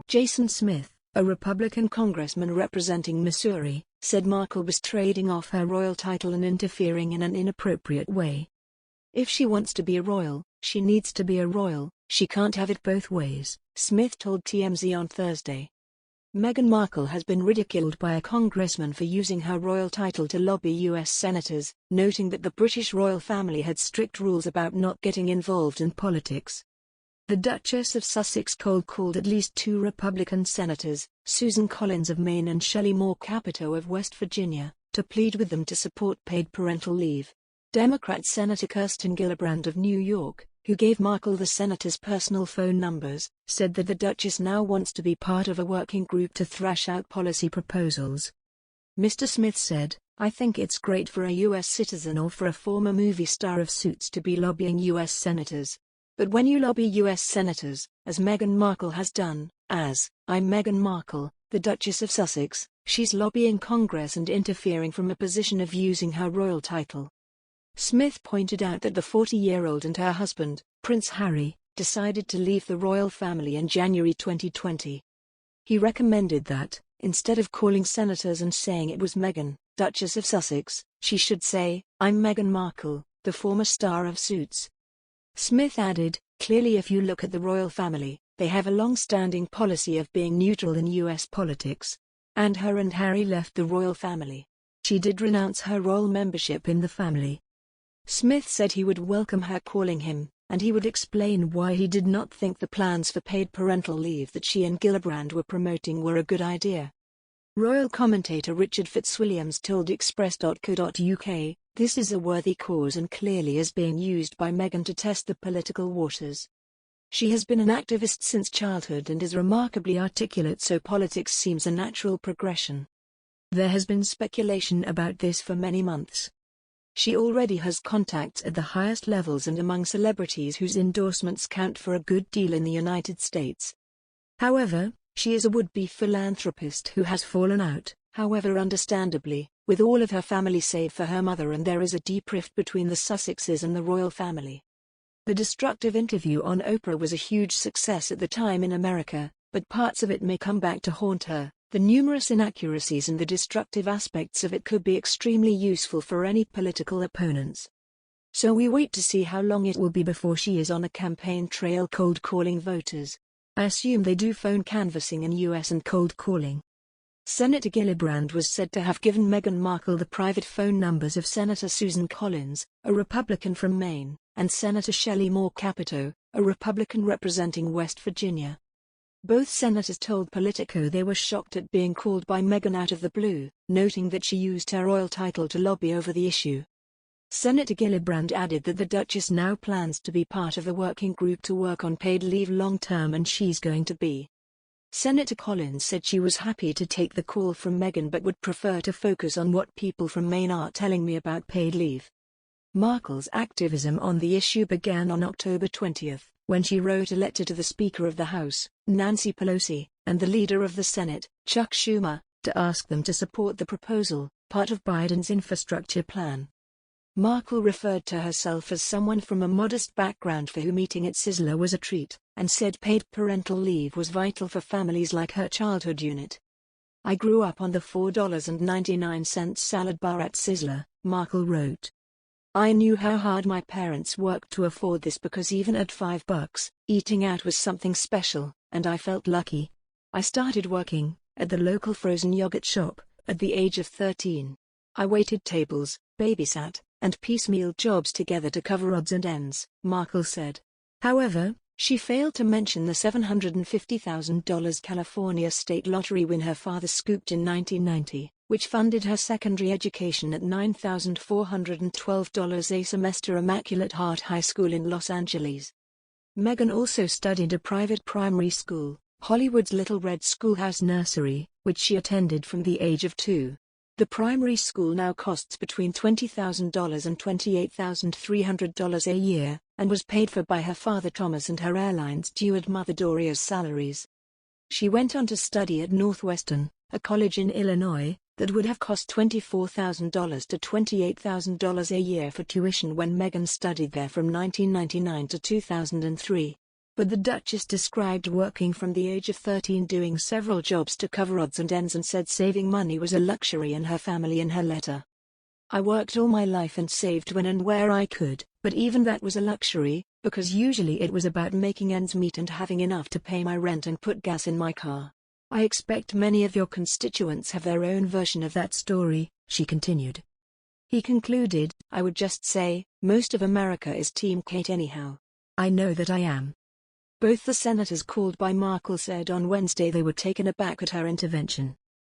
Jason Smith, a Republican congressman representing Missouri, said Markle was trading off her royal title and interfering in an inappropriate way. "If she wants to be a royal, she needs to be a royal, she can't have it both ways," Smith told TMZ on Thursday. Meghan Markle has been ridiculed by a congressman for using her royal title to lobby U.S. senators, noting that the British royal family had strict rules about not getting involved in politics. The Duchess of Sussex cold-called at least two Republican senators, Susan Collins of Maine and Shelley Moore Capito of West Virginia, to plead with them to support paid parental leave. Democrat Senator Kirsten Gillibrand of New York, who gave Markle the senator's personal phone numbers, said that the Duchess now wants to be part of a working group to thrash out policy proposals. Mr. Smith said, "I think it's great for a U.S. citizen or for a former movie star of Suits to be lobbying U.S. senators. But when you lobby U.S. senators, as Meghan Markle has done, as, I'm Meghan Markle, the Duchess of Sussex, she's lobbying Congress and interfering from a position of using her royal title." Smith pointed out that the 40-year-old and her husband, Prince Harry, decided to leave the royal family in January 2020. He recommended that, instead of calling senators and saying it was Meghan, Duchess of Sussex, she should say, "I'm Meghan Markle, the former star of Suits." Smith added, "Clearly if you look at the royal family, they have a long-standing policy of being neutral in U.S. politics. And Harry left the royal family. She did renounce her royal membership in the family." Smith said he would welcome her calling him, and he would explain why he did not think the plans for paid parental leave that she and Gillibrand were promoting were a good idea. Royal commentator Richard Fitzwilliams told Express.co.uk, "This is a worthy cause and clearly is being used by Meghan to test the political waters. She has been an activist since childhood and is remarkably articulate, so politics seems a natural progression. There has been speculation about this for many months. She already has contacts at the highest levels and among celebrities whose endorsements count for a good deal in the United States. However, she is a would-be philanthropist who has fallen out, however understandably, with all of her family save for her mother, and there is a deep rift between the Sussexes and the royal family." The destructive interview on Oprah was a huge success at the time in America, but parts of it may come back to haunt her. The numerous inaccuracies and the destructive aspects of it could be extremely useful for any political opponents. So we wait to see how long it will be before she is on a campaign trail cold-calling voters. I assume they do phone canvassing in US and cold calling. Senator Gillibrand was said to have given Meghan Markle the private phone numbers of Senator Susan Collins, a Republican from Maine, and Senator Shelley Moore Capito, a Republican representing West Virginia. Both senators told Politico they were shocked at being called by Meghan out of the blue, noting that she used her royal title to lobby over the issue. Senator Gillibrand added that the Duchess now plans to be part of the working group to work on paid leave long-term, and she's going to be. Senator Collins said she was happy to take the call from Meghan but would prefer to focus on what people from Maine are telling me about paid leave. Markle's activism on the issue began on October 20, when she wrote a letter to the Speaker of the House, Nancy Pelosi, and the leader of the Senate, Chuck Schumer, to ask them to support the proposal, part of Biden's infrastructure plan. Markle referred to herself as someone from a modest background for whom eating at Sizzler was a treat, and said paid parental leave was vital for families like her childhood unit. "I grew up on the $4.99 salad bar at Sizzler," Markle wrote. "I knew how hard my parents worked to afford this because even at $5, eating out was something special, and I felt lucky. I started working at the local frozen yogurt shop at the age of 13. I waited tables, babysat, and piecemeal jobs together to cover odds and ends," Markle said. However, she failed to mention the $750,000 California state lottery win her father scooped in 1990, which funded her secondary education at $9,412 a semester Immaculate Heart High School in Los Angeles. Meghan also studied a private primary school, Hollywood's Little Red Schoolhouse Nursery, which she attended from the age of 2. The primary school now costs between $20,000 and $28,300 a year, and was paid for by her father Thomas and her airline steward mother Doria's salaries. She went on to study at Northwestern, a college in Illinois, that would have cost $24,000 to $28,000 a year for tuition when Meghan studied there from 1999 to 2003. But the Duchess described working from the age of 13, doing several jobs to cover odds and ends, and said saving money was a luxury in her family in her letter. "I worked all my life and saved when and where I could, but even that was a luxury, because usually it was about making ends meet and having enough to pay my rent and put gas in my car. I expect many of your constituents have their own version of that story," she continued. He concluded, "I would just say, most of America is Team Kate anyhow. I know that I am." Both the senators called by Markle said on Wednesday they were taken aback at her intervention.